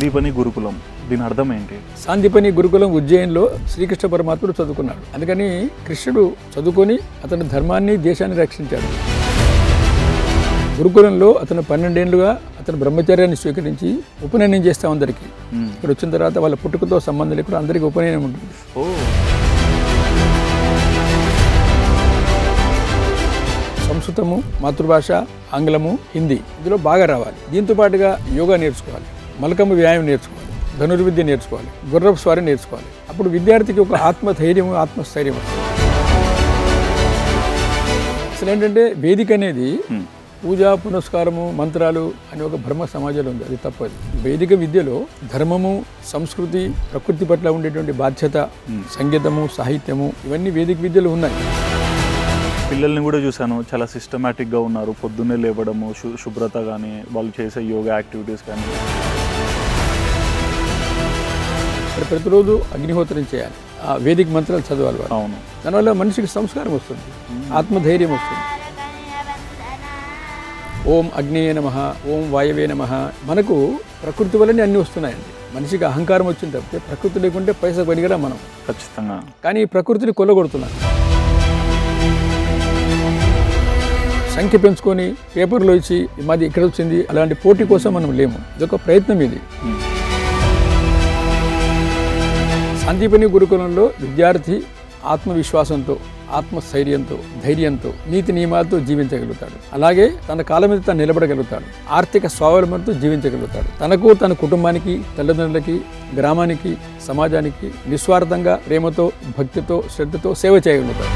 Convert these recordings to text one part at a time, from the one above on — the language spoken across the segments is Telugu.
సందీపని గురుకులం దీని అర్థం ఏంటి? సాందీపని గురుకులం ఉజ్జయిన్లో శ్రీకృష్ణ పరమాత్ముడు చదువుకున్నాడు. అందుకని కృష్ణుడు చదువుకొని అతని ధర్మాన్ని దేశాన్ని రక్షించాడు. గురుకులంలో అతను 12 ఏళ్లుగా అతను బ్రహ్మచర్యాన్ని స్వీకరించి ఉపనయనం చేస్తాం అందరికీ. ఇక్కడ వచ్చిన తర్వాత వాళ్ళ పుట్టుకతో సంబంధం లేకుండా అందరికీ ఉపనయనం ఉంటుంది. సంస్కృతము, మాతృభాష, ఆంగ్లము, హిందీ ఇందులో బాగా రావాలి. దీంతో పాటుగా యోగా నేర్చుకోవాలి, మలకమ్మ వ్యాయామం నేర్చుకోవాలి, ధనుర్విద్య నేర్చుకోవాలి, గుర్రపు స్వారీ నేర్చుకోవాలి. అప్పుడు విద్యార్థికి ఒక ఆత్మధైర్యము, ఆత్మస్థైర్యం వస్తుంది. అసలు ఏంటంటే వేదిక అనేది పూజ, పునస్కారము, మంత్రాలు అనే ఒక బ్రహ్మ సమాజంలో ఉంది. అది తప్పదు. వేదిక విద్యలో ధర్మము, సంస్కృతి, ప్రకృతి పట్ల ఉండేటువంటి బాధ్యత, సంగీతము, సాహిత్యము ఇవన్నీ వేదిక విద్యలో ఉన్నాయి. పిల్లల్ని కూడా చూశాను, చాలా సిస్టమేటిక్గా ఉన్నారు. పొద్దున్నే లేవడము, శుభ్రత కానీ, వాళ్ళు చేసే యోగా యాక్టివిటీస్ కానీ. ఇక్కడ ప్రతిరోజు అగ్నిహోత్రం చేయాలి, ఆ వేదిక మంత్రాలు చదవాలి వాళ్ళు. అవును. దానివల్ల మనిషికి సంస్కారం వస్తుంది, ఆత్మధైర్యం వస్తుంది. ఓం అగ్నియే నమః, ఓం వాయవే నమః. మనకు ప్రకృతి వల్లనే అన్నీ వస్తున్నాయండి. మనిషికి అహంకారం వచ్చింది తప్పితే ప్రకృతి లేకుంటే పైసా పనికిరా మనం ఖచ్చితంగా. కానీ ఈ ప్రకృతిని కొల్లగొడుతున్నాం. సంఖ్య పెంచుకొని పేపర్లో ఇచ్చి మాది ఇక్కడ వచ్చింది అలాంటి పోటీ కోసం మనం లేము. ఇదొక ప్రయత్నం. ఇది సందీపని గురుకులంలో విద్యార్థి ఆత్మవిశ్వాసంతో, ఆత్మస్థైర్యంతో, ధైర్యంతో, నీతి నియమాలతో జీవించగలుగుతాడు. అలాగే తన కాళ్ళ మీద తను నిలబడగలుగుతాడు. ఆర్థిక స్వావలంబనతో జీవించగలుగుతాడు. తనకు, తన కుటుంబానికి, తల్లిదండ్రులకి, గ్రామానికి, సమాజానికి నిస్వార్థంగా ప్రేమతో, భక్తితో, శ్రద్ధతో సేవ చేయగలుగుతాడు.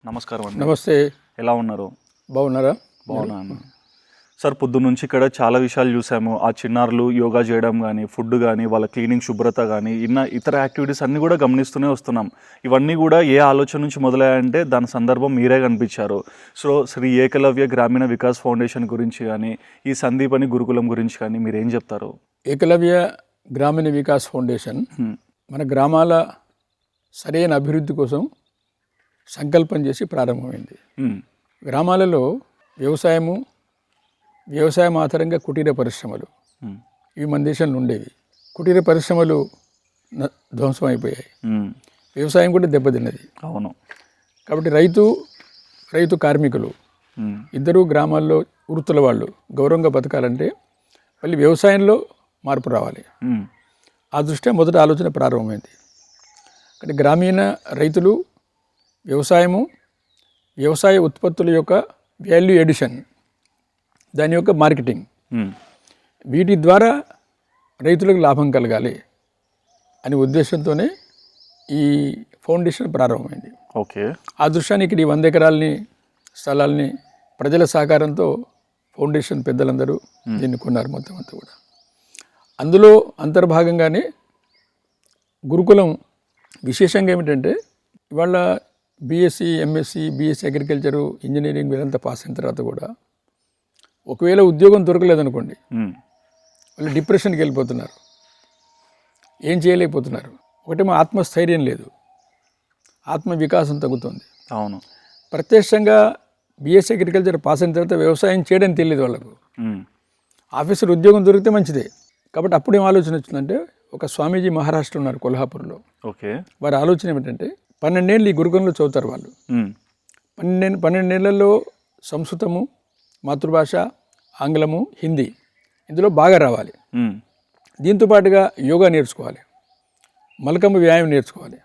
నమస్కారం అండి. నమస్తే. ఎలా ఉన్నారు? బాగున్నారా? బాగున్నాను సార్. పొద్దున్న నుంచి ఇక్కడ చాలా విషయాలు చూసాము. ఆ చిన్నారులు యోగా చేయడం కానీ, ఫుడ్ కానీ, వాళ్ళ క్లీనింగ్, శుభ్రత కానీ, ఇతర యాక్టివిటీస్ అన్నీ కూడా గమనిస్తూనే వస్తున్నాం. ఇవన్నీ కూడా ఏ ఆలోచన నుంచి మొదలయ్యాయంటే దాని సందర్భం మీరే కనిపించారు. సో శ్రీ ఏకలవ్య గ్రామీణ వికాస్ ఫౌండేషన్ గురించి కానీ, ఈ సందీపని గురుకులం గురించి కానీ మీరు ఏం చెప్తారు? ఏకలవ్య గ్రామీణ వికాస్ ఫౌండేషన్ మన గ్రామాల సరైన అభివృద్ధి కోసం సంకల్పం చేసి ప్రారంభమైంది. గ్రామాలలో వ్యవసాయం ఆధారంగా కుటీర పరిశ్రమలు ఇవి మన దేశంలో ఉండేవి. కుటీర పరిశ్రమలు ధ్వంసం అయిపోయాయి. వ్యవసాయం కూడా దెబ్బతిన్నది. అవును. కాబట్టి రైతు కార్మికులు ఇద్దరు గ్రామాల్లో వృత్తుల వాళ్ళు గౌరవంగా బతకాలంటే మళ్ళీ వ్యవసాయంలో మార్పు రావాలి. ఆ దృష్ట్యా మొదటి ఆలోచన ప్రారంభమైంది. అంటే గ్రామీణ రైతులు వ్యవసాయ ఉత్పత్తుల యొక్క వాల్యూ ఎడిషన్, దాని యొక్క మార్కెటింగ్, వీటి ద్వారా రైతులకు లాభం కలగాలి అనే ఉద్దేశంతోనే ఈ ఫౌండేషన్ ప్రారంభమైంది. ఓకే. ఆ దృశ్యాన్ని ఇక్కడ ఈ 100 ఎకరాలని స్థలాల్ని ప్రజల సహకారంతో ఫౌండేషన్ పెద్దలందరూ దీన్ని కొన్నారు మొత్తం అంతా కూడా. అందులో అంతర్భాగంగానే గురుకులం విశేషంగా ఏమిటంటే ఇవాళ BSc, MSc, BSc agriculture, engineering వీళ్ళంతా పాస్ అయిన తర్వాత కూడా ఒకవేళ ఉద్యోగం దొరకలేదనుకోండి, వాళ్ళు డిప్రెషన్కి వెళ్ళిపోతున్నారు, ఏం చేయలేకపోతున్నారు. ఒకటేమో ఆత్మస్థైర్యం లేదు, ఆత్మ వికాసం తగ్గుతుంది. అవును. ప్రత్యక్షంగా బీఎస్సీ అగ్రికల్చర్ పాస్ అయిన తర్వాత వ్యవసాయం చేయడం తెలియదు వాళ్ళకు. ఆఫీసర్ ఉద్యోగం దొరికితే మంచిదే. కాబట్టి అప్పుడు ఏం ఆలోచన వచ్చిందంటే, ఒక స్వామీజీ మహారాష్ట్ర ఉన్నారు కొల్హాపూర్లో. ఓకే. వారి ఆలోచన ఏమిటంటే 12 ఏళ్ళు ఈ గురుకులంలో చదువుతారు వాళ్ళు. 12 ఏళ్లలో సంస్కృతము, మాతృభాష, ఆంగ్లము, హిందీ ఇందులో బాగా రావాలి. దీంతో పాటుగా యోగా నేర్చుకోవాలి, మలకమ్మ వ్యాయామం నేర్చుకోవాలి,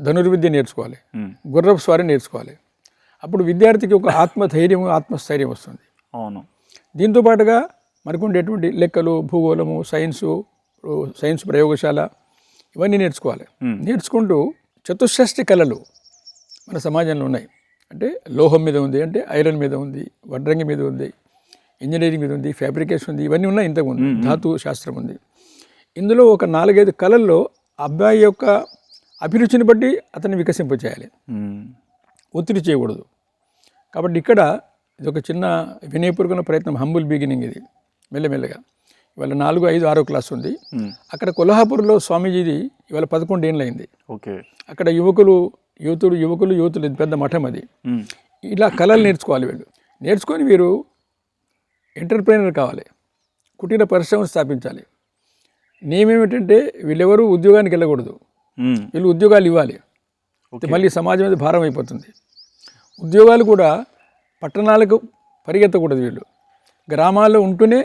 ధనుర్విద్య నేర్చుకోవాలి, గుర్రపు స్వారీ నేర్చుకోవాలి. అప్పుడు విద్యార్థికి ఒక ఆత్మధైర్యము, ఆత్మస్థైర్యం వస్తుంది. అవును. దీంతో పాటుగా మనకు ఉండేటువంటి లెక్కలు, భూగోళము, సైన్స్ ప్రయోగశాల ఇవన్నీ నేర్చుకోవాలి. నేర్చుకుంటూ చతుషష్ఠి కళలు మన సమాజంలో ఉన్నాయి. అంటే లోహం మీద ఉంది, అంటే ఐరన్ మీద ఉంది, వడ్రంగి మీద ఉంది, ఇంజనీరింగ్ మీద ఉంది, ఫ్యాబ్రికేషన్ ఉంది, ఇవన్నీ ఉన్నాయి. ఇంతకుముందు ధాతు శాస్త్రం ఉంది. ఇందులో ఒక 4-5 కళల్లో అబ్బాయి యొక్క అభిరుచిని బట్టి అతన్ని వికసింపచేయాలి, ఒత్తిడి చేయకూడదు. కాబట్టి ఇక్కడ ఇది ఒక చిన్న వినయపూర్వక ప్రయత్నం, హంబుల్ బిగినింగ్. ఇది మెల్లమెల్లగా ఇవాళ 4, 5, 6 క్లాస్ ఉంది. మ్మ్. అక్కడ కొల్హాపూర్లో స్వామీజీది ఇవాళ 11 ఏళ్ళు అయింది. ఓకే. అక్కడ యువతులు ఇది పెద్ద మఠం అది. మ్మ్. ఇలా కళలు నేర్చుకోవాలి వీళ్ళు. నేర్చుకొని వీరు ఎంటర్ప్రైనర్ కావాలి, కుటీర పరిశ్రమను స్థాపించాలి. నేమేమిటంటే వీళ్ళెవరూ ఉద్యోగానికి వెళ్ళకూడదు, మ్మ్. వీళ్ళు ఉద్యోగాలు ఇవ్వాలి. ఓకే. మళ్ళీ సమాజం మీద భారం అయిపోతుంది. ఉద్యోగాలు కూడా పట్టణాలకు పరిగెత్తకూడదు. వీళ్ళు గ్రామాల్లో ఉంటూనే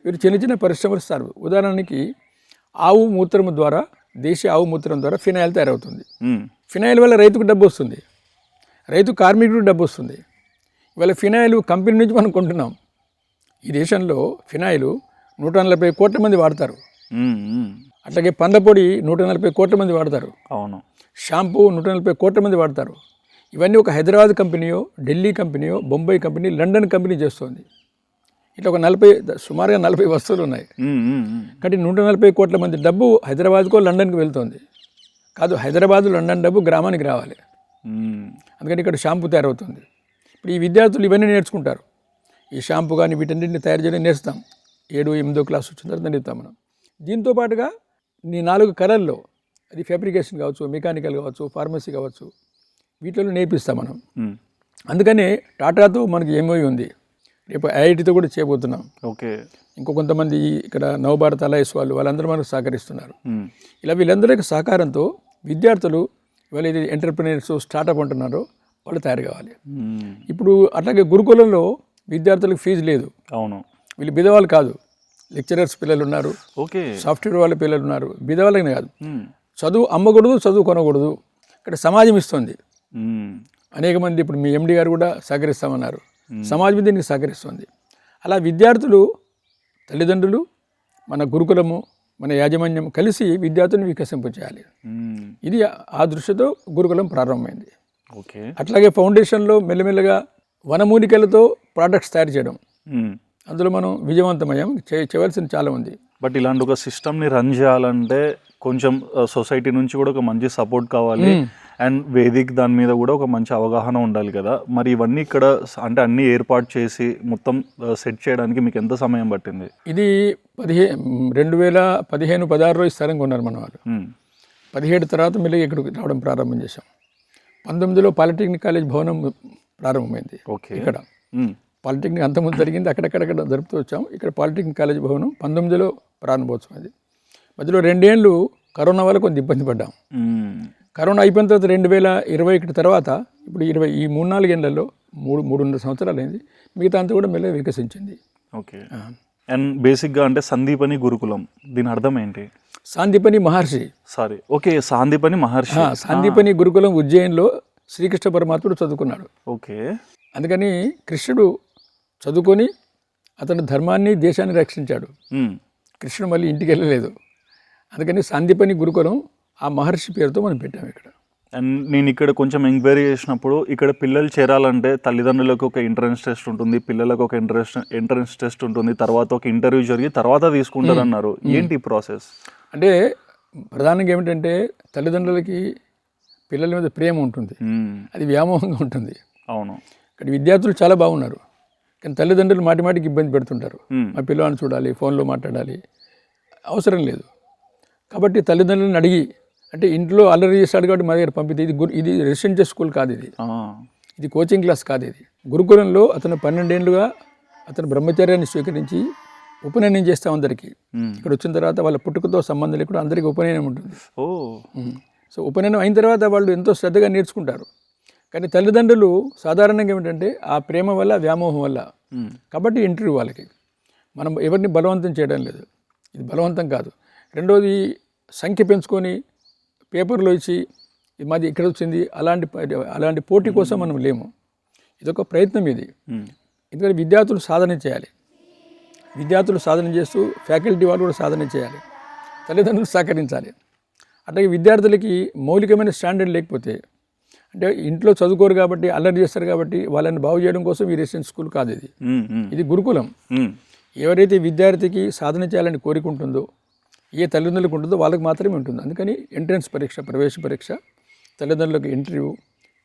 వీరు చిన్న చిన్న పరిశ్రమలు ఇస్తారు. ఉదాహరణకి ఆవు మూత్రం ద్వారా, దేశీయ ఆవు మూత్రం ద్వారా ఫినాయిల్ తయారవుతుంది. మ్మ్. ఫినాయిల్ వల్ల రైతుకు డబ్బు వస్తుంది, రైతు కార్మికుడికి డబ్బు వస్తుంది. ఇవాళ ఫినాయిల్ కంపెనీ నుంచి మనం కొంటున్నాం. ఈ దేశంలో ఫినాయిల్ 140 కోట్ల మంది వాడతారు. మ్మ్. మ్మ్. అట్లాగే పండ్ల పొడి 140 కోట్ల మంది వాడతారు. అవును. షాంపూ 140 కోట్ల మంది వాడతారు. ఇవన్నీ ఒక హైదరాబాద్ కంపెనీయో, ఢిల్లీ కంపెనీయో, బొంబాయి కంపెనీ, లండన్ కంపెనీ చేస్తుంది. ఇట్లా ఒక సుమారుగా 40 వస్తువులు ఉన్నాయి. మ్మ్. మ్మ్. మ్మ్. కాబట్టి 140 కోట్ల మంది డబ్బు హైదరాబాద్కో లండన్కి వెళ్తుంది. కాదు, హైదరాబాద్ లండన్ డబ్బు గ్రామానికి రావాలి. మ్మ్. అందుకని ఇక్కడ షాంపూ తయారవుతుంది. ఇప్పుడు ఈ విద్యార్థులు ఇవన్నీ నేర్చుకుంటారు. ఈ షాంపూ కానీ వీటన్నింటిని తయారు చేయడం నేర్స్తాం. 7, 8వ క్లాస్ వచ్చిన తర్వాత నేర్పుతాం మనం. దీంతో పాటుగా ఈ 4 కళల్లో, అది ఫ్యాబ్రికేషన్ కావచ్చు, మెకానికల్ కావచ్చు, ఫార్మసీ కావచ్చు, వీటిలో నేర్పిస్తాం మనం. మ్మ్. అందుకని టాటాతో మనకి ఎంఓయూ ఉంది. రేపు ఐఐటితో కూడా చేయబోతున్నాం. ఓకే. ఇంకో కొంతమంది ఇక్కడ నవభారత్ అలయన్స్ వాళ్ళందరూ మనకు సహకరిస్తున్నారు. మ్మ్. ఇలా వీళ్ళందరికీ సహకారంతో విద్యార్థులు ఇవాళ ఇది ఎంటర్ప్రినర్స్ స్టార్టప్ అంటున్నారో వాళ్ళు తయారు కావాలి. మ్మ్. ఇప్పుడు అట్లాగే గురుకులంలో విద్యార్థులకు ఫీజు లేదు. అవును. వీళ్ళు బిదవాళ్ళు కాదు, లెక్చరర్స్ పిల్లలు ఉన్నారు, ఓకే. సాఫ్ట్వేర్ వాళ్ళ పిల్లలు ఉన్నారు. బిదవాళ్ళని కాదు, మ్మ్. చదువు అమ్మకూడదు, చదువు కొనకూడదు. ఇక్కడ సమాజం ఇస్తుంది. మ్మ్. అనేక మంది ఇప్పుడు మీ ఎండి గారు కూడా సహకరిస్తామన్నారు. సమాజం దీనికి సహకరిస్తుంది. అలా విద్యార్థులు, తల్లిదండ్రులు, మన గురుకులము, మన యాజమాన్యం కలిసి విద్యార్థులను వికసింపచేయాలి. మ్మ్. ఇది ఆ దృష్టితో గురుకులం ప్రారంభమైంది. ఓకే. అట్లాగే ఫౌండేషన్లో మెల్లమెల్లగా వనమూలికలతో ప్రోడక్ట్స్ తయారు చేయడం, మ్మ్. అందులో మనం విజయవంతమయ్యాం. చేయవలసింది చాలా ఉంది. బట్ ఇలాంటి ఒక సిస్టమ్ని రన్ చేయాలంటే కొంచెం సొసైటీ నుంచి కూడా ఒక మంచి సపోర్ట్ కావాలి, అండ్ వేదిక్ దాని మీద కూడా ఒక మంచి అవగాహన ఉండాలి కదా. మరి ఇవన్నీ ఇక్కడ అంటే అన్నీ ఏర్పాటు చేసి మొత్తం సెట్ చేయడానికి మీకు ఎంత సమయం పట్టింది? ఇది 2015-16లో ఈ స్థలం కొన్నారు మన వాళ్ళు. 17 తర్వాత మెల్లగా ఇక్కడికి రావడం ప్రారంభం చేశాం. 19లో పాలిటెక్నిక్ కాలేజ్ భవనం ప్రారంభమైంది. ఓకే. ఇక్కడ పాలిటెక్నిక్ అంతకుముందు జరిగింది, అక్కడక్కడ జరుపుతూ వచ్చాం. ఇక్కడ పాలిటెక్నిక్ కాలేజ్ భవనం 19లో ప్రారంభోత్సవం. అది మధ్యలో 2 ఏళ్ళు కరోనా వల్ల కొంత ఇబ్బంది పడ్డాం. కరోనా అయిపోయిన తర్వాత 2021 తర్వాత ఇప్పుడు ఈ 3-4 ఏళ్లలో 3.5 సంవత్సరాలు అయింది. మిగతా అంతా కూడా మెల్లగా వికసించింది. ఓకే. అండ్ బేసిక్గా అంటే సందీపని గురుకులం, దీని అర్థం ఏంటి? సాందీపని మహర్షి. సారీ, ఓకే, సాందీపని మహర్షి. సాందీపని గురుకులం ఉజ్జయిన్లో శ్రీకృష్ణ పరమాత్ముడు చదువుకున్నాడు. ఓకే. అందుకని కృష్ణుడు చదువుకొని అతను ధర్మాన్ని, దేశాన్ని రక్షించాడు. కృష్ణుడు మళ్ళీ ఇంటికి వెళ్ళలేదు. అందుకని సాందీపని గురుకులం ఆ మహర్షి పేరుతో మనం పెట్టాము ఇక్కడ. అండ్ నేను ఇక్కడ కొంచెం ఎంక్వైరీ చేసినప్పుడు ఇక్కడ పిల్లలు చేరాలంటే తల్లిదండ్రులకు ఒక ఎంట్రన్స్ టెస్ట్ ఉంటుంది, పిల్లలకు ఒక ఎంట్రన్స్ టెస్ట్ ఉంటుంది, తర్వాత ఒక ఇంటర్వ్యూ జరిగి తర్వాత తీసుకుంటారు అన్నారు. ఏంటి ప్రాసెస్? అంటే ప్రధానంగా ఏమిటంటే తల్లిదండ్రులకి పిల్లల మీద ప్రేమ ఉంటుంది, అది వ్యామోహంగా ఉంటుంది. అవును. ఇక్కడ విద్యార్థులు చాలా బాగున్నారు, కానీ తల్లిదండ్రులు మాటికి ఇబ్బంది పెడుతుంటారు. మా పిల్లవాడిని చూడాలి, ఫోన్లో మాట్లాడాలి, అవసరం లేదు. కాబట్టి తల్లిదండ్రులను అడిగి, అంటే ఇంట్లో అల్లరి చేస్తాడు కాబట్టి మా దగ్గర పంపితే ఇది రెసిడెన్షియల్ స్కూల్ కాదు, ఇది కోచింగ్ క్లాస్ కాదు. ఇది గురుకులంలో అతను 12 ఏళ్ళుగా అతను బ్రహ్మచర్యాన్ని స్వీకరించి ఉపనయనం చేస్తాం అందరికీ. ఇక్కడ వచ్చిన తర్వాత వాళ్ళ పుట్టుకతో సంబంధం లేకుండా అందరికీ ఉపనయనం ఉంటుంది. సో ఉపనయనం అయిన తర్వాత వాళ్ళు ఎంతో శ్రద్ధగా నేర్చుకుంటారు. కానీ తల్లిదండ్రులు సాధారణంగా ఏమిటంటే ఆ ప్రేమ వల్ల, వ్యామోహం వల్ల, కాబట్టి ఇంటర్వ్యూ వాళ్ళకి మనం ఎవరిని బలవంతం చేయడం లేదు, ఇది బలవంతం కాదు. రెండోది సంఖ్య పెంచుకొని పేపర్లో ఇచ్చి మాది ఇక్కడ వచ్చింది అలాంటి పోటీ కోసం మనం లేము. ఇదొక ప్రయత్నం ఇది. ఎందుకంటే విద్యార్థులు సాధన చేయాలి, విద్యార్థులు సాధన చేస్తూ ఫ్యాకల్టీ వాళ్ళు కూడా సాధన చేయాలి, తల్లిదండ్రులు సహకరించాలి. అట్లాగే విద్యార్థులకి మౌలికమైన స్టాండర్డ్ లేకపోతే, అంటే ఇంట్లో చదువుకోరు కాబట్టి, అల్లరి చేస్తారు కాబట్టి వాళ్ళని బాగు చేయడం కోసం ఈ రెసిడెన్షియల్ స్కూల్ కాదు ఇది. ఇది గురుకులం. ఎవరైతే విద్యార్థికి సాధన చేయాలని కోరిక ఉంటుందో, ఏ తల్లిదండ్రులకు ఉంటుందో వాళ్ళకి మాత్రమే ఉంటుంది. అందుకని ఎంట్రన్స్ పరీక్ష, ప్రవేశ పరీక్ష, తల్లిదండ్రులకు ఇంటర్వ్యూ,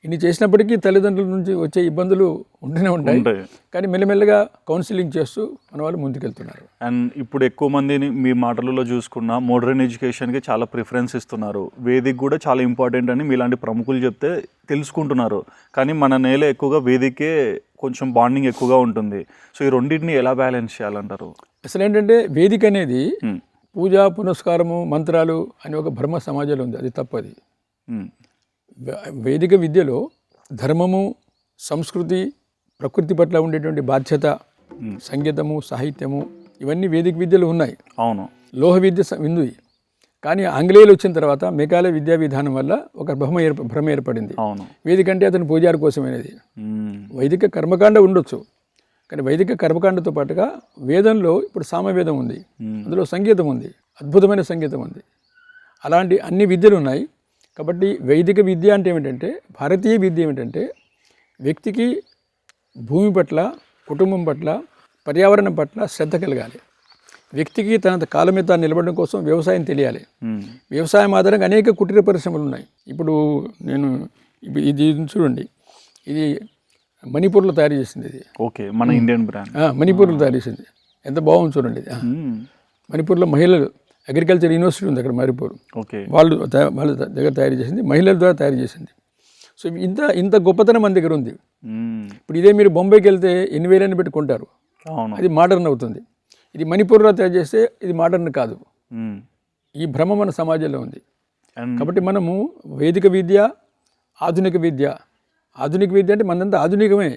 ఇన్ని చేసినప్పటికీ తల్లిదండ్రుల నుంచి వచ్చే ఇబ్బందులు ఉంటూనే ఉంటాయి. కానీ మెల్లమెల్లగా కౌన్సిలింగ్ చేస్తూ మన వాళ్ళు ముందుకెళ్తున్నారు. అండ్ ఇప్పుడు ఎక్కువ మందిని మీ మాటలలో చూసుకున్న మోడర్న్ ఎడ్యుకేషన్కి చాలా ప్రిఫరెన్స్ ఇస్తున్నారు. వేదిక్ కూడా చాలా ఇంపార్టెంట్ అని మీలాంటి ప్రముఖులు చెప్తే తెలుసుకుంటున్నారు. కానీ మన నేల ఎక్కువగా వేదికే కొంచెం బాండింగ్ ఎక్కువగా ఉంటుంది. సో ఈ రెండింటిని ఎలా బ్యాలెన్స్ చేయాలంటారు? అసలు ఏంటంటే వేదిక అనేది పూజ పునస్కారము మంత్రాలు అని ఒక భ్రమ సమాజంలో ఉంది. అది తప్పది. వేదిక విద్యలో ధర్మము, సంస్కృతి, ప్రకృతి పట్ల ఉండేటువంటి బాధ్యత, సంగీతము, సాహిత్యము ఇవన్నీ వేదిక విద్యలో ఉన్నాయి. అవును. లోహ విద్య ఉంది. కానీ ఆంగ్లేయులు వచ్చిన తర్వాత మేఘాలయ విద్యా విధానం వల్ల ఒక భ్రమ ఏర్పడింది. అవును. వేదిక అంటే అతని పూజారి కోసమైనది. వైదిక కర్మకాండ ఉండొచ్చు, కానీ వైదిక కర్మకాండతో పాటుగా వేదంలో ఇప్పుడు సామవేదం ఉంది, అందులో సంగీతం ఉంది, అద్భుతమైన సంగీతం ఉంది. అలాంటి అన్ని విద్యలు ఉన్నాయి. కాబట్టి వైదిక విద్య అంటే ఏమిటంటే, భారతీయ విద్య ఏమిటంటే వ్యక్తికి భూమి పట్ల, కుటుంబం పట్ల, పర్యావరణం పట్ల శ్రద్ధ కలగాలి. వ్యక్తికి తన కాలం మీద తాను నిలబడడం కోసం వ్యవసాయం తెలియాలి. వ్యవసాయం ఆధారంగా అనేక కుటీర పరిశ్రమలు ఉన్నాయి. ఇప్పుడు నేను ఇది చూడండి, ఇది మణిపూర్లో తయారు చేసింది. ఇది ఓకే, మన ఇండియన్ బ్రాండ్. మణిపూర్లో తయారు చేసింది. ఎంత బాగుంది చూడండి. ఇది మణిపూర్లో మహిళలు అగ్రికల్చర్ యూనివర్సిటీ ఉంది అక్కడ మణిపూర్. ఓకే, వాళ్ళ దగ్గర తయారు చేసింది, మహిళల ద్వారా తయారు చేసింది. సో ఇంత గొప్పతనం మన దగ్గర ఉంది. ఇప్పుడు ఇదే మీరు బొంబాయికి వెళ్తే 8,000 పెట్టి కొంటారు. అది మోడర్న్ అవుతుంది. ఇది మణిపూర్లో తయారు చేస్తే ఇది మోడర్న్ కాదు. ఈ భ్రమ మన సమాజంలో ఉంది. కాబట్టి మనము వేదిక విద్య, ఆధునిక విద్య అంటే మనంతా ఆధునికమే.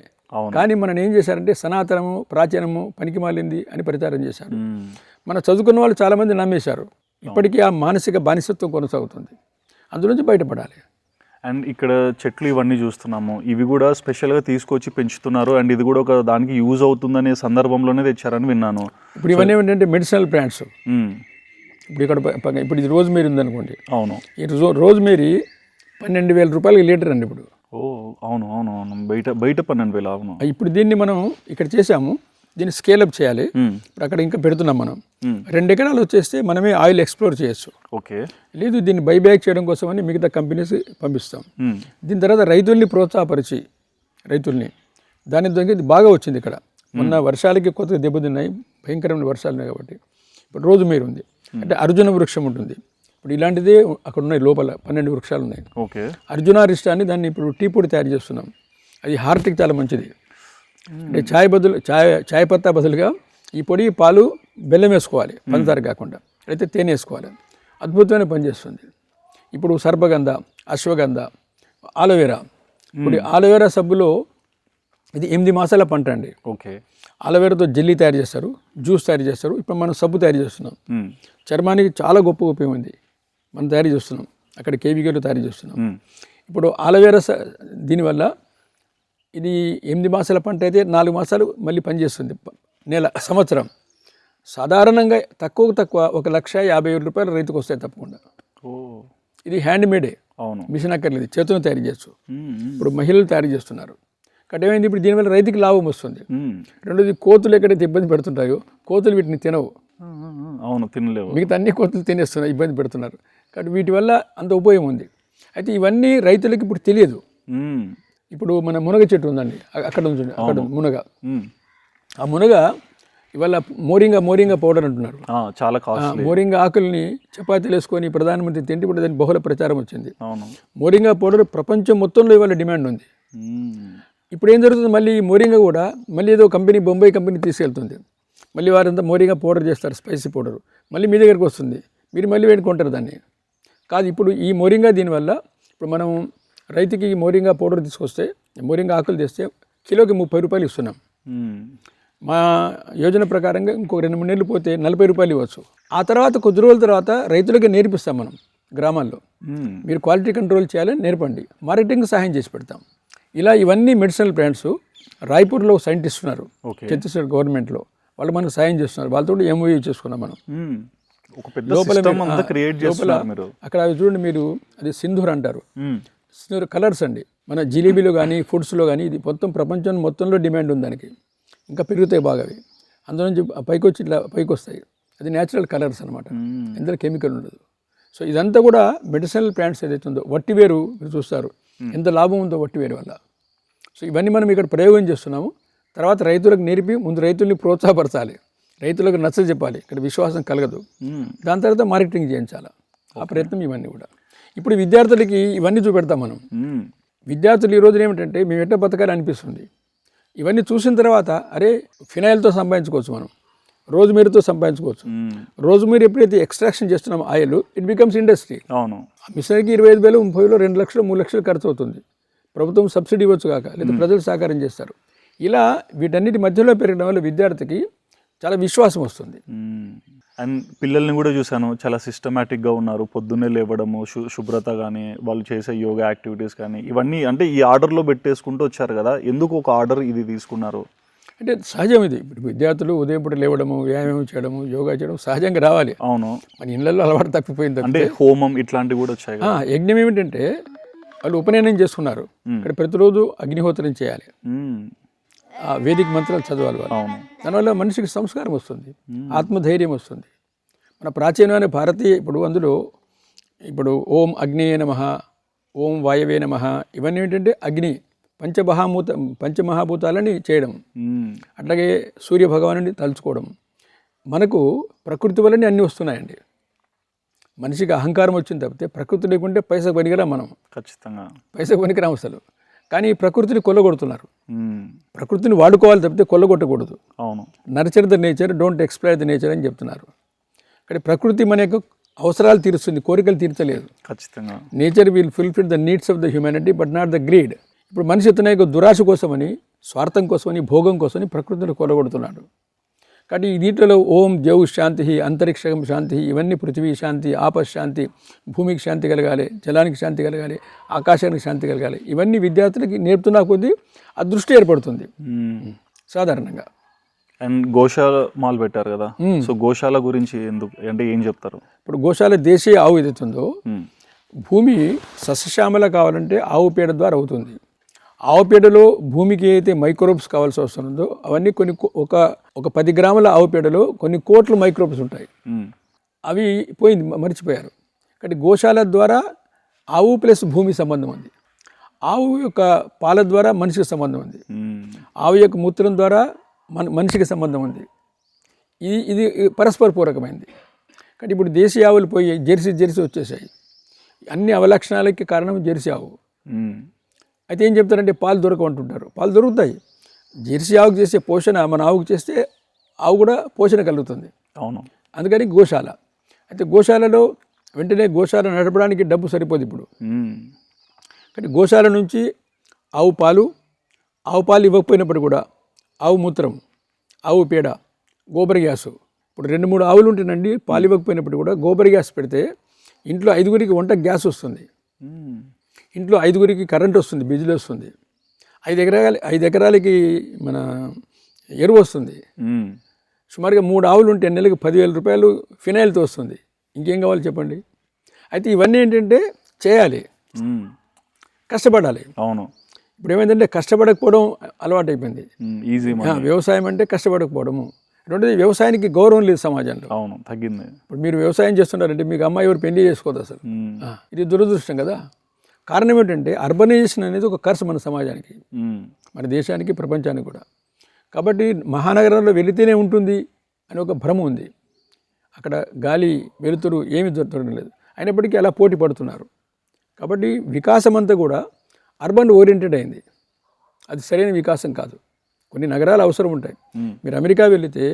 కానీ మనం ఏం చేశారంటే సనాతనము, ప్రాచీనము, పనికిమాలింది అని ప్రచారం చేశారు. మన చదువుకున్న వాళ్ళు చాలామంది నమ్మేశారు. ఇప్పటికీ ఆ మానసిక బానిసత్వం కొనసాగుతుంది. అందులోంచి బయటపడాలి. అండ్ ఇక్కడ చెట్లు ఇవన్నీ చూస్తున్నాము, ఇవి కూడా స్పెషల్గా తీసుకొచ్చి పెంచుతున్నారు. అండ్ ఇది కూడా ఒక దానికి యూజ్ అవుతుందనే సందర్భంలోనే తెచ్చారని విన్నాను. ఇప్పుడు ఇవన్నీ ఏంటంటే మెడిసినల్ ప్లాంట్స్. ఇప్పుడు ఇది రోజ్మేరీ ఉందనుకోండి. అవును. ఈ రోజ్మేరీ 12,000 రూపాయలకి లీటర్ అండి ఇప్పుడు. అవును అవును అవును, బయట 12,000. అవును. ఇప్పుడు దీన్ని మనం ఇక్కడ చేసాము, దీన్ని స్కేలప్ చేయాలి. ఇప్పుడు అక్కడ ఇంకా పెడుతున్నాం మనం. 2 ఎకరాలు వచ్చేస్తే మనమే ఆయిల్ ఎక్స్ప్లోర్ చేయొచ్చు. ఓకే. లేదు దీన్ని బైబ్యాక్ చేయడం కోసమని మిగతా కంపెనీస్ పంపిస్తాం. దీని తర్వాత రైతుల్ని ప్రోత్సాహపరిచి దాని ద్వారా ఇది బాగా వచ్చింది. ఇక్కడ మొన్న వర్షాలకి కొత్తగా దెబ్బతిన్నాయి, భయంకరమైన వర్షాలు ఉన్నాయి. కాబట్టి ఇప్పుడు రోజ్మేరీ ఉంది, అంటే అర్జున వృక్షం ఉంటుంది. ఇప్పుడు ఇలాంటిదే అక్కడ ఉన్నాయి, లోపల 12 వృక్షాలు ఉన్నాయి. ఓకే. అర్జునారిష్టాన్ని దాన్ని ఇప్పుడు టీ పొడి తయారు చేస్తున్నాం. అది హార్ట్కి చాలా మంచిది. అంటే చాయ్ పత్తా బదులుగా ఈ పొడి, పాలు, బెల్లం వేసుకోవాలి, పంచదార కాకుండా. అయితే తేనె వేసుకోవాలి. అద్భుతమైన పనిచేస్తుంది. ఇప్పుడు సర్పగంధ, అశ్వగంధ, ఆలోవేరా. ఇప్పుడు ఆలోవేరా సబ్బులో ఇది 8 మాసాల పంట అండి. ఓకే. ఆలోవేరాతో జెల్లీ తయారు చేస్తారు, జ్యూస్ తయారు చేస్తారు. ఇప్పుడు మనం సబ్బు తయారు చేస్తున్నాం. చర్మానికి చాలా గొప్ప ఉపయోగం ఉంది. మనం తయారు చేస్తున్నాం, అక్కడ కేవీకేలో తయారు చేస్తున్నాం. ఇప్పుడు ఆలోవేరా దీనివల్ల ఇది 8 మాసాల పంట అయితే 4 మాసాలు మళ్ళీ పనిచేస్తుంది. సంవత్సరం సాధారణంగా తక్కువ 1,50,000 రూపాయలు రైతుకు వస్తాయి తప్పకుండా. ఇది హ్యాండ్ మేడే. అవును. మిషన్ అక్కర్లేదు, చేతితో తయారు చేయొచ్చు. ఇప్పుడు మహిళలు తయారు చేస్తున్నారు. కాబట్టి ఏమైంది, ఇప్పుడు దీనివల్ల రైతుకి లాభం వస్తుంది. రెండోది, కోతులు ఎక్కడైతే ఇబ్బంది పెడుతుంటాయో కోతులు వీటిని తినవు. అవును, తినలేవు. మిగతా అన్ని కోతులు తినేస్తున్నాయి, ఇబ్బంది పెడుతున్నారు. కాబట్టి వీటి వల్ల అంత ఉపయోగం ఉంది. అయితే ఇవన్నీ రైతులకు ఇప్పుడు తెలియదు. ఇప్పుడు మన మునగ చెట్టు ఉందండి, అక్కడ ఉంచండి, అక్కడ మునగ. ఆ మునగ ఇవాళ మోరింగా పౌడర్ అంటున్నారు. చాలా కాస్ట్లీ. మోరింగా ఆకుల్ని చపాతీలు వేసుకొని ప్రధానమంత్రి తింటే ఇప్పుడు దానికి బహుళ ప్రచారం వచ్చింది. మోరింగా పౌడర్ ప్రపంచం మొత్తంలో ఇవాళ డిమాండ్ ఉంది. ఇప్పుడు ఏం జరుగుతుంది, మళ్ళీ మోరింగా కూడా మళ్ళీ ఏదో కంపెనీ, బొంబాయి కంపెనీ తీసుకెళ్తుంది. మళ్ళీ వారంతా మోరింగా పౌడర్ చేస్తారు, స్పైసీ పౌడర్. మళ్ళీ మీ దగ్గరికి వస్తుంది, మీరు మళ్ళీ వేడుకుంటారు దాన్ని. కాదు, ఇప్పుడు ఈ మోరింగా దీనివల్ల ఇప్పుడు మనం రైతుకి ఈ మోరింగా పౌడర్ తీసుకొస్తే, మోరింగా ఆకులు తెస్తే కిలోకి 30 రూపాయలు ఇస్తున్నాం. మా యోజన ప్రకారంగా ఇంకో 2-3 నెలలు పోతే 40 రూపాయలు ఇవ్వచ్చు. ఆ తర్వాత కొద్ది రోజుల తర్వాత రైతులకి నేర్పిస్తాం మనం గ్రామాల్లో. మీరు క్వాలిటీ కంట్రోల్ చేయాలని నేర్పండి, మార్కెటింగ్ సహాయం చేసి పెడతాం. ఇలా ఇవన్నీ మెడిసినల్ ప్లాంట్స్ రాయ్పూర్లో సైంటిస్ట్ ఉన్నారు, ఛత్తీస్గఢ్ గవర్నమెంట్లో. వాళ్ళు మనకు సాయం చేస్తున్నారు. వాళ్ళతో ఎంఓయూ చేసుకున్నాం మనం. లోపల అక్కడ అవి చూడండి మీరు, అది సింధూర్ అంటారు. సింధూర్ కలర్స్ అండి. మన జిలేబీలో కానీ, ఫుడ్స్లో కానీ ఇది మొత్తం ప్రపంచం మొత్తంలో డిమాండ్ ఉంది దానికి. ఇంకా పెరుగుతాయి బాగా అవి. అందులో నుంచి పైకి వస్తాయి. అది న్యాచురల్ కలర్స్ అనమాట, ఇందులో కెమికల్ ఉండదు. సో ఇదంతా కూడా మెడిసినల్ ప్లాంట్స్ ఏదైతే ఉందో వట్టివేరు మీరు చూస్తారు ఎంత లాభం ఉందో వట్టివేరు వల్ల. సో ఇవన్నీ మనం ఇక్కడ ప్రయోగం చేస్తున్నాము. తర్వాత రైతులకు నేర్పి ముందు రైతుల్ని ప్రోత్సాహపరచాలి, రైతులకు నచ్చ చెప్పాలి, ఇక్కడ విశ్వాసం కలగదు. దాని తర్వాత మార్కెటింగ్ చేయించాలి. ఆ ప్రయత్నం ఇవన్నీ కూడా ఇప్పుడు విద్యార్థులకి ఇవన్నీ చూపెడతాం మనం. విద్యార్థులు ఈ రోజున ఏమిటంటే మేము ఎట్లా బతకాలి అనిపిస్తుంది. ఇవన్నీ చూసిన తర్వాత అరే ఫినాయిల్తో సంపాదించుకోవచ్చు, మనం రోజ్మేరీతో సంపాదించుకోవచ్చు. రోజ్మేరీ ఎప్పుడైతే ఎక్స్ట్రాక్షన్ చేస్తున్నామో ఆయిల్, ఇట్ బికమ్స్ ఇండస్ట్రీ. అవును, మిషనరీకి 25,000, 30,000, 2 లక్షలు, 3 లక్షలు ఖర్చు అవుతుంది. ప్రభుత్వం సబ్సిడీ ఇవ్వచ్చు కాక, లేదా ప్రజలు సహకారం చేస్తారు. ఇలా వీటన్నిటి మధ్యలో పెరగడం వల్ల విద్యార్థికి చాలా విశ్వాసం వస్తుంది. అండ్ పిల్లల్ని కూడా చూశాను, చాలా సిస్టమేటిక్గా ఉన్నారు. పొద్దున్నే లేవడము, శుభ్రత కానీ, వాళ్ళు చేసే యోగా యాక్టివిటీస్ కానీ, ఇవన్నీ అంటే ఈ ఆర్డర్లో పెట్టేసుకుంటూ వచ్చారు కదా. ఎందుకు ఒక ఆర్డర్ ఇది తీసుకున్నారు? అంటే సహజం ఇది. ఇప్పుడు విద్యార్థులు ఉదయం పూట లేవడము, వ్యాయామం చేయడము, యోగా చేయడం సహజంగా రావాలి. అవును, మన ఇళ్లలో అలవాటు తప్పిపోయింది. అంటే హోమం ఇట్లాంటివి కూడా వచ్చాయి. యజ్ఞం ఏమిటంటే వాళ్ళు ఉపనయనం చేసుకున్నారు, ఇక్కడ ప్రతిరోజు అగ్నిహోత్రం చేయాలి, వేదిక మంత్రాలు చదవాలి వాళ్ళు. దానివల్ల మనిషికి సంస్కారం వస్తుంది, ఆత్మధైర్యం వస్తుంది. మన ప్రాచీనమైన భారతీయ ఇప్పుడు ఓం అగ్నియే నమః, ఓం వాయవే నమః, ఇవన్నీ ఏంటంటే అగ్ని పంచమహాభూతాలని చేయడం. అట్లాగే సూర్య భగవానుని తలుచుకోవడం. మనకు ప్రకృతి వల్లనే అన్నీ వస్తున్నాయండి. మనిషికి అహంకారం వచ్చింది తప్పితే ప్రకృతి లేకుంటే పైసకు పనికిరాం మనం. ఖచ్చితంగా పైసకు పనికిరాం అసలు. కానీ ప్రకృతిని కొల్లగొడుతున్నారు. ప్రకృతిని వాడుకోవాలి తప్పితే కొల్లగొట్టకూడదు. అవును, nurture the nature, don't exploit the nature అని చెప్తున్నారు. కానీ ప్రకృతి మన యొక్క అవసరాలు తీరుస్తుంది, కోరికలు తీర్చలేదు. ఖచ్చితంగా nature will fulfil the needs of the humanity but not the greed. ఇప్పుడు మనిషి తన యొక్క దురాశ కోసమని, స్వార్థం కోసమని, భోగం కోసమని ప్రకృతిని కొలగొడుతున్నాడు. కాబట్టి దీంట్లో ఓం జౌ శాంతి, అంతరిక్షం శాంతి, ఇవన్నీ పృథివీ శాంతి, ఆపశాంతి, భూమికి శాంతి కలగాలి, జలానికి శాంతి కలగాలి, ఆకాశానికి శాంతి కలగాలి. ఇవన్నీ విద్యార్థులకి నేర్పుతున్నా కొద్దీ ఆ దృష్టి ఏర్పడుతుంది సాధారణంగా. అండ్ గోశాల మాల్ పెట్టారు కదా, సో గోశాల గురించి ఎందుకు అంటే ఏం చెప్తారు? ఇప్పుడు గోశాల దేశీయ ఆవు ఏదైతుందో, భూమి సస్యశ్యామల కావాలంటే ఆవు పేడ ద్వారా అవుతుంది. ఆవు పేడలో భూమికి అయితే మైక్రోబ్స్ కావాల్సి వస్తుందో అవన్నీ కొన్ని ఒక 10 గ్రాముల ఆవు పేడలో కొన్ని కోట్ల మైక్రోబ్స్ ఉంటాయి. అవి మర్చిపోయారు. కాబట్టి గోశాల ద్వారా ఆవు ప్లస్ భూమి సంబంధం ఉంది. ఆవు యొక్క పాల ద్వారా మనిషికి సంబంధం ఉంది. ఆవు యొక్క మూత్రం ద్వారా మనిషికి సంబంధం ఉంది. ఇది పరస్పర పూరకమైంది. కాబట్టి ఇప్పుడు దేశీయ ఆవులు పోయి జెర్సీ వచ్చేసాయి. అన్ని అవలక్షణాలకి కారణం జెర్సీ ఆవు. అయితే ఏం చెప్తారంటే పాలు దొరకమంటుంటారు. పాలు దొరుకుతాయి. జెర్సీ ఆవుకు చేసే పోషణ మన ఆవుకు చేస్తే ఆవు కూడా పోషణ కలుగుతుంది. అవును, అందుకని గోశాల. అయితే గోశాలలో వెంటనే గోశాల నడపడానికి డబ్బు సరిపోదు ఇప్పుడు. కానీ గోశాల నుంచి ఆవు పాలు ఇవ్వకపోయినప్పుడు కూడా ఆవు మూత్రం, ఆవు పేడ, గోబర్ గ్యాసు. ఇప్పుడు 2-3 ఆవులు ఉంటేనండి, పాలు ఇవ్వకపోయినప్పుడు కూడా గోబర్ గ్యాస్ పెడితే ఇంట్లో 5గురికి వంట గ్యాస్ వస్తుంది, ఇంట్లో 5గురికి కరెంట్ వస్తుంది, బిజిలీ వస్తుంది, 5 ఎకరాలకి మన ఎరువు వస్తుంది. సుమారుగా 3 ఆవులు ఉంటే నెలకు 10,000 రూపాయలు ఫినాయిల్తో వస్తుంది. ఇంకేం కావాలి చెప్పండి? అయితే ఇవన్నీ ఏంటంటే చేయాలి, కష్టపడాలి. అవును, ఇప్పుడు ఏమైందంటే కష్టపడకపోవడం అలవాటు అయిపోయింది. ఈజీ వ్యవసాయం అంటే కష్టపడకపోవడము. రెండోది వ్యవసాయానికి గౌరవం లేదు సమాజంలో. అవును, తగ్గింది. ఇప్పుడు మీరు వ్యవసాయం చేస్తున్నారంటే మీకు అమ్మాయి ఎవరు పెళ్లి చేసుకోదు అసలు. ఇది దురదృష్టం కదా. కారణం ఏంటంటే అర్బనైజేషన్ అనేది ఒక కర్స్ మన సమాజానికి, మన దేశానికి, ప్రపంచానికి కూడా. కాబట్టి మహానగరాల్లో వెళితేనే ఉంటుంది అని ఒక భ్రమ ఉంది. అక్కడ గాలి, వెలుతురు ఏమి దొరకడం లేదు. అయినప్పటికీ అలా పోటీ పడుతున్నారు. కాబట్టి వికాసం అంతా కూడా అర్బన్ ఓరియంటెడ్ అయింది. అది సరైన వికాసం కాదు. కొన్ని నగరాలు అవసరం ఉంటాయి. మీరు అమెరికా వెళితే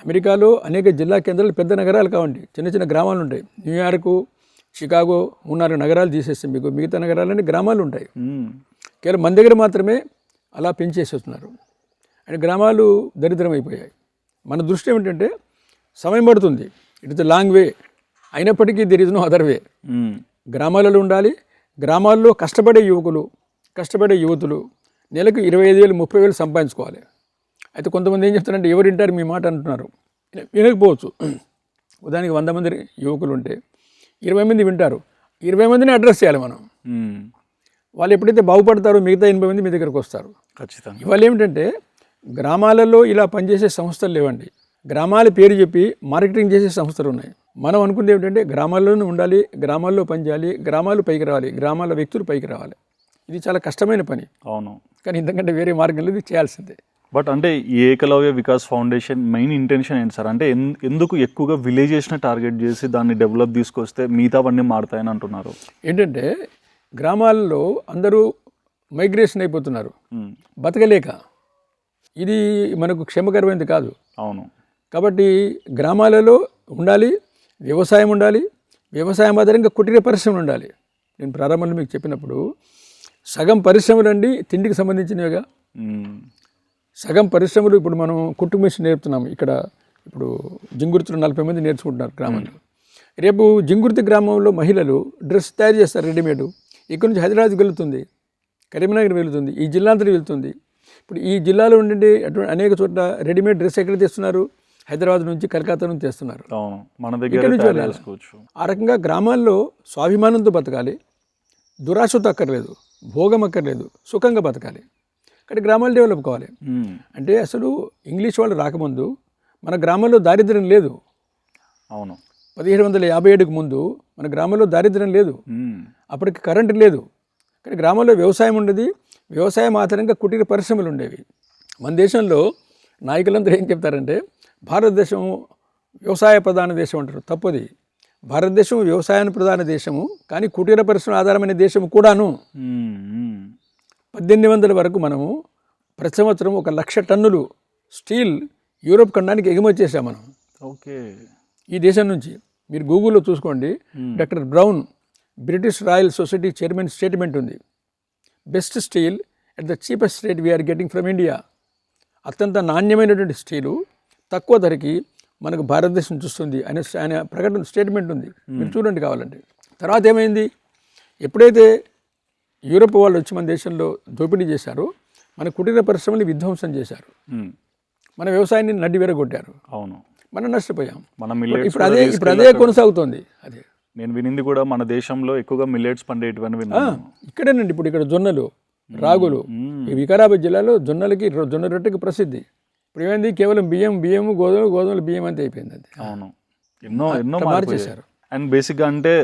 అమెరికాలో అనేక జిల్లా కేంద్రాలు పెద్ద నగరాలు కావండి, చిన్న గ్రామాలు ఉంటాయి. న్యూయార్కు, చికాగో, 3-4 నగరాలు తీసేస్తే మీకు మిగతా నగరాలన్నీ గ్రామాలు ఉంటాయి. కేవలం మన దగ్గర మాత్రమే అలా పెంచేసేస్తున్నారు. అండ్ గ్రామాలు దరిద్రం అయిపోయాయి. మన దృష్టి ఏమిటంటే సమయం పడుతుంది, it is the long way, అయినప్పటికీ there is no other way. గ్రామాలలో ఉండాలి. గ్రామాల్లో కష్టపడే యువతులు నెలకు 25,000, 30,000 సంపాదించుకోవాలి. అయితే కొంతమంది ఏం చెప్తారంటే ఎవరు వింటారు మీ మాట అంటున్నారు. వినకపోవచ్చు. ఉదాహరణకి 100 మంది యువకులు ఉంటే 20 మంది వింటారు. 20 మందిని అడ్రస్ చేయాలి మనం. వాళ్ళు ఎప్పుడైతే బాగుపడతారో మిగతా 80 మంది మీ దగ్గరకు వస్తారు. ఖచ్చితంగా. ఇవాళ ఏమిటంటే గ్రామాలలో ఇలా పనిచేసే సంస్థలు లేవండి. గ్రామాల పేరు చెప్పి మార్కెటింగ్ చేసే సంస్థలు ఉన్నాయి. మనం అనుకుంటే ఏమిటంటే గ్రామాల్లోనే ఉండాలి, గ్రామాల్లో పనిచేయాలి, గ్రామాలు పైకి రావాలి, గ్రామాల వ్యక్తులు పైకి రావాలి. ఇది చాలా కష్టమైన పని. అవును. కానీ ఇంతకంటే వేరే మార్గం లేదు, చేయాల్సిందే. బట్ అంటే ఈ Ekalavya Vikas foundation main intention ఏంటి సార్? అంటే ఎందుకు ఎక్కువగా విలేజెస్ని టార్గెట్ చేసి దాన్ని డెవలప్ తీసుకొస్తే మిగతావన్నీ మారుతాయని అంటున్నారు? ఏంటంటే గ్రామాల్లో అందరూ మైగ్రేషన్ అయిపోతున్నారు బతకలేక. ఇది మనకు క్షేమకరమైనది కాదు. అవును. కాబట్టి గ్రామాలలో ఉండాలి, వ్యవసాయం ఉండాలి, వ్యవసాయం ఆధారంగా కుటీర పరిశ్రమలు ఉండాలి. నేను ప్రారంభంలో మీకు చెప్పినప్పుడు సగం పరిశ్రమలు అండి తిండికి సంబంధించినవిగా. సగం పరిశ్రమలు ఇప్పుడు మనం కుట్టు మిషన్ నేర్పుతున్నాం. ఇక్కడ ఇప్పుడు జింగుర్తిలో 40 మంది నేర్చుకుంటున్నారు గ్రామంలో. రేపు జింగుర్తి గ్రామంలో మహిళలు డ్రెస్ తయారు చేస్తారు రెడీమేడ్. ఇక్కడ నుంచి హైదరాబాద్కి వెళుతుంది, కరీంనగర్ వెళుతుంది, ఈ జిల్లా అంతా వెళుతుంది. ఇప్పుడు ఈ జిల్లాలో ఉండే అటువంటి అనేక చోట్ల రెడీమేడ్ డ్రెస్ ఎక్కడ తెస్తున్నారు? హైదరాబాద్ నుంచి, కలకత్తా నుంచి తెస్తున్నారు. మన దగ్గర ఆ రకంగా గ్రామాల్లో స్వాభిమానంతో బతకాలి, దురాశతో అక్కర్లేదు, భోగం అక్కర్లేదు, సుఖంగా బతకాలి. ఇక్కడ గ్రామాలు డెవలప్ కావాలి. అంటే అసలు ఇంగ్లీష్ వాళ్ళు రాకముందు మన గ్రామంలో దారిద్ర్యం లేదు. అవును. 1757కు ముందు మన గ్రామంలో దారిద్ర్యం లేదు. అప్పటికి కరెంటు లేదు. కానీ గ్రామంలో వ్యవసాయం ఉండేది. వ్యవసాయం ఆధారంగా కుటీర పరిశ్రమలు ఉండేవి. మన దేశంలో నాయకులందరూ ఏం చెప్తారంటే భారతదేశం వ్యవసాయ ప్రధాన దేశం అంటారు. తప్పది. భారతదేశం వ్యవసాయాన్ని ప్రధాన దేశము, కానీ కుటీర పరిశ్రమ ఆధారమైన దేశము కూడాను. 1800 వరకు మనము ప్రతి సంవత్సరం 1,00,000 టన్నులు స్టీల్ యూరోప్ ఖండానికి ఎగుమతి చేసాం మనం. ఓకే. ఈ దేశం నుంచి మీరు గూగుల్లో చూసుకోండి. Doctor Brown British royal society chairman statement ఉంది. Best steel at the cheapest rate we are getting from India. అత్యంత నాణ్యమైనటువంటి స్టీలు తక్కువ ధరకి మనకు భారతదేశం చూస్తుంది అనే ఆయన ప్రకటన స్టేట్మెంట్ ఉంది. మీరు చూడండి కావాలంటే. తర్వాత ఏమైంది? ఎప్పుడైతే యూరోప్ వాళ్ళు వచ్చి మన దేశంలో దోపిడీ చేశారో మన కుటీర పరిశ్రమని విధ్వంసం చేశారు. మన వ్యవసాయాన్ని నడ్డి వేరగొట్టారు. అవును. మనం నష్టపోయాం. ఇప్పుడు అదే కొనసాగుతోంది. అదే నేను వినింది కూడా మన దేశంలో ఎక్కువగా మిల్లెట్స్ పండేటివని విన్నాను. ఇక్కడేనండి. ఇప్పుడు ఇక్కడ జొన్నలు, రాగులు. ఈ వికారాబాద్ జిల్లాలో జొన్నలకి, జొన్న రొట్టెకి ప్రసిద్ధి. ఇప్పుడు ఏమైంది? కేవలం బియ్యము, గోధుమలు బియ్యం అంతే అయిపోయింది. అది. అవును. ఎన్నో మార్చేశారు. అండ్ బేసిక్గా అంటే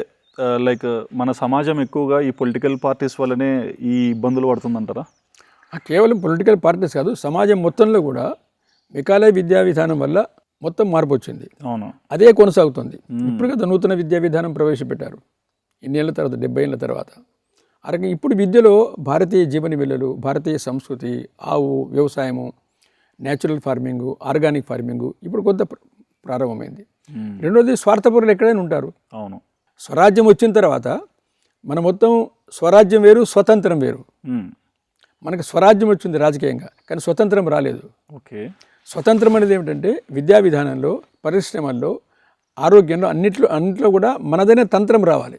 లైక్ మన సమాజం ఎక్కువగా ఈ పొలిటికల్ పార్టీస్ వల్లనే ఈ ఇబ్బందులు పడుతుందంటారా? కేవలం పొలిటికల్ పార్టీస్ కాదు, సమాజం మొత్తంలో కూడా వికాలయ విద్యా విధానం వల్ల మొత్తం మార్పు వచ్చింది. అవును. అదే కొనసాగుతుంది. ఇప్పుడు కదా నూతన విద్యా విధానం ప్రవేశపెట్టారు ఇన్నేళ్ల తర్వాత, 70 ఏళ్ళ తర్వాత. అలాగే ఇప్పుడు విద్యలో భారతీయ జీవన విలువలు, భారతీయ సంస్కృతి, ఆవు వ్యవసాయము, న్యాచురల్ ఫార్మింగు, ఆర్గానిక్ ఫార్మింగు ఇప్పుడు కొంత ప్రారంభమైంది. రెండోది స్వార్థపరులు ఎక్కడైనా ఉంటారు. అవును. స్వరాజ్యం వచ్చిన తర్వాత మన మొత్తం స్వరాజ్యం వేరు, స్వతంత్రం వేరు. మనకు స్వరాజ్యం వచ్చింది రాజకీయంగా, కానీ స్వతంత్రం రాలేదు. ఓకే. స్వతంత్రం అనేది ఏమిటంటే విద్యా విధానంలో, పరిశ్రమల్లో, ఆరోగ్యంలో, అన్నింటిలో కూడా మనదైన తంత్రం రావాలి.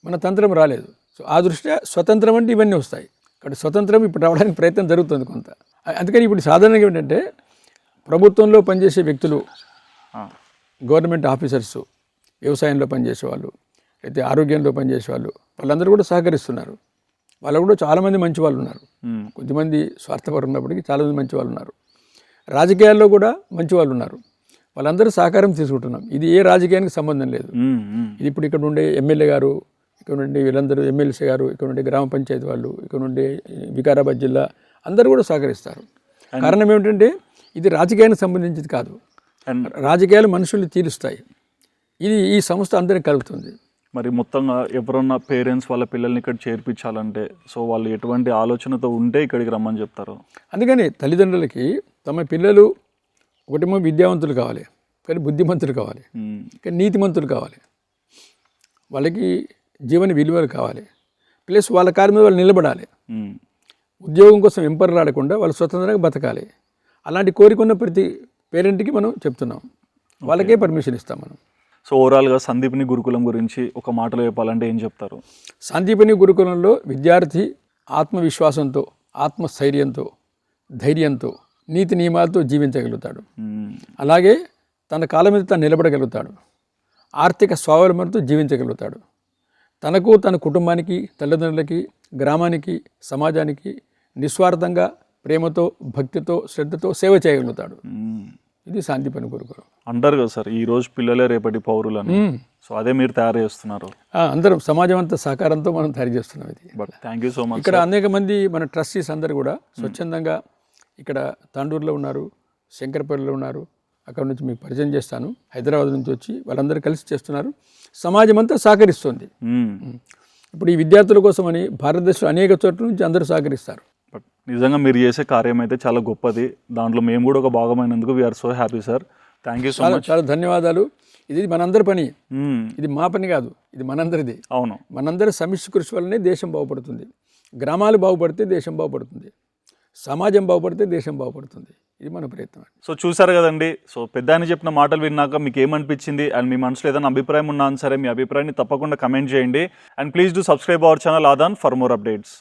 మన తంత్రం రాలేదు. సో ఆ దృష్ట్యా స్వతంత్రం అంటే ఇవన్నీ వస్తాయి. కాబట్టి స్వతంత్రం ఇప్పుడు రావడానికి ప్రయత్నం జరుగుతుంది కొంత. అందుకని ఇప్పుడు సాధారణంగా ఏమిటంటే ప్రభుత్వంలో పనిచేసే వ్యక్తులు, గవర్నమెంట్ ఆఫీసర్సు, వ్యవసాయంలో పనిచేసేవాళ్ళు, అయితే ఆరోగ్యంలో పనిచేసేవాళ్ళు, వాళ్ళందరూ కూడా సహకరిస్తున్నారు. వాళ్ళు కూడా చాలామంది మంచి వాళ్ళు ఉన్నారు. కొద్దిమంది స్వార్థపరులు ఉన్నప్పటికీ చాలామంది మంచి వాళ్ళు ఉన్నారు. రాజకీయాల్లో కూడా మంచి వాళ్ళు ఉన్నారు. వాళ్ళందరూ సహకారం తీసుకుంటున్నాం. ఇది ఏ రాజకీయానికి సంబంధం లేదు. ఇది ఇప్పుడు ఇక్కడ ఉండే ఎమ్మెల్యే గారు, ఇక్కడ నుండి వీళ్ళందరూ ఎమ్మెల్సీ గారు, ఇక్కడ నుండి గ్రామ పంచాయతీ వాళ్ళు, ఇక్కడ నుండి వికారాబాద్ జిల్లా అందరూ కూడా సహకరిస్తారు. కారణం ఏమిటంటే ఇది రాజకీయానికి సంబంధించింది కాదు. రాజకీయాలు మనుషుల్ని తీరుస్తాయి. ఇది ఈ సంస్థ అందరినీ కలుపుతుంది. మరి మొత్తంగా ఎవరన్నా పేరెంట్స్ వాళ్ళ పిల్లల్ని ఇక్కడ చేర్పించాలంటే సో వాళ్ళు ఎటువంటి ఆలోచనతో ఉంటే ఇక్కడికి రమ్మని చెప్తారు? అందుకని తల్లిదండ్రులకి తమ పిల్లలు ఒకటేమో విద్యావంతులు కావాలి, కానీ బుద్ధిమంతులు కావాలి, కానీ నీతిమంతులు కావాలి, వాళ్ళకి జీవన విలువలు కావాలి, ప్లస్ వాళ్ళ కారు మీద వాళ్ళు నిలబడాలి. ఉద్యోగం కోసం వెంపర్లాడకుండా వాళ్ళు స్వతంత్రంగా బతకాలి. అలాంటి కోరికున్న ప్రతి పేరెంట్కి మనం చెప్తున్నాం, వాళ్ళకే పర్మిషన్ ఇస్తాం మనం. సో ఓవరాల్గా సందీపిని గురుకులం గురించి ఒక మాటలో చెప్పాలంటే ఏం చెప్తారు? సందీపిని గురుకులంలో విద్యార్థి ఆత్మవిశ్వాసంతో, ఆత్మస్థైర్యంతో, ధైర్యంతో, నీతి నియమాలతో జీవించగలుగుతాడు. అలాగే తన కాళ్ళ మీద తను నిలబడగలుగుతాడు. ఆర్థిక స్వావలంబనతో జీవించగలుగుతాడు. తనకు, తన కుటుంబానికి, తల్లిదండ్రులకి, గ్రామానికి, సమాజానికి నిస్వార్థంగా ప్రేమతో, భక్తితో, శ్రద్ధతో సేవ చేయగలుగుతాడు. ఇది శాంతి పని కొరకు. అంటారు కదా సార్, ఈ రోజు పిల్లలే రేపటి పౌరులని. సో అదే మీరు తయారు చేస్తున్నారు. అందరం సమాజం అంతా సహకారంతో మనం తయారు చేస్తున్నాం ఇది. But thank you so much. ఇక్కడ అనేక మంది మన ట్రస్టీస్ అందరు కూడా స్వచ్ఛందంగా ఇక్కడ తాండూరులో ఉన్నారు, శంకరపల్లిలో ఉన్నారు. అక్కడ నుంచి మీకు పరిచయం చేస్తాను. హైదరాబాద్ నుంచి వచ్చి వాళ్ళందరూ కలిసి చేస్తున్నారు. సమాజం అంతా సహకరిస్తుంది. ఇప్పుడు ఈ విద్యార్థుల కోసమని భారతదేశంలో అనేక చోట్ల నుంచి అందరూ సహకరిస్తారు. బట్ నిజంగా మీరు చేసే కార్యం అయితే చాలా గొప్పది. దాంట్లో మేము కూడా ఒక భాగమైనందుకు we are so happy sir. Thank you so చాలా మచ్. చాలా ధన్యవాదాలు. ఇది మనందరి పని, ఇది మా పని కాదు, ఇది మనందరిది. అవును, మనందరి సమిష్టి కృషి వల్లనే దేశం బాగుపడుతుంది. గ్రామాలు బాగుపడితే దేశం బాగుపడుతుంది, సమాజం బాగుపడితే దేశం బాగుపడుతుంది. ఇది మన ప్రయత్నం. సో చూసారు కదండి. సో పెద్ద ఆయన చెప్పిన మాటలు విన్నాక మీకు ఏమనిపించింది అండ్ మీ మనసులో ఏదైనా అభిప్రాయం ఉన్నా సరే మీ అభిప్రాయాన్ని తప్పకుండా కమెంట్ చేయండి. And please do subscribe our channel ఆదాన్ ఫర్ మోర్ అప్డేట్స్.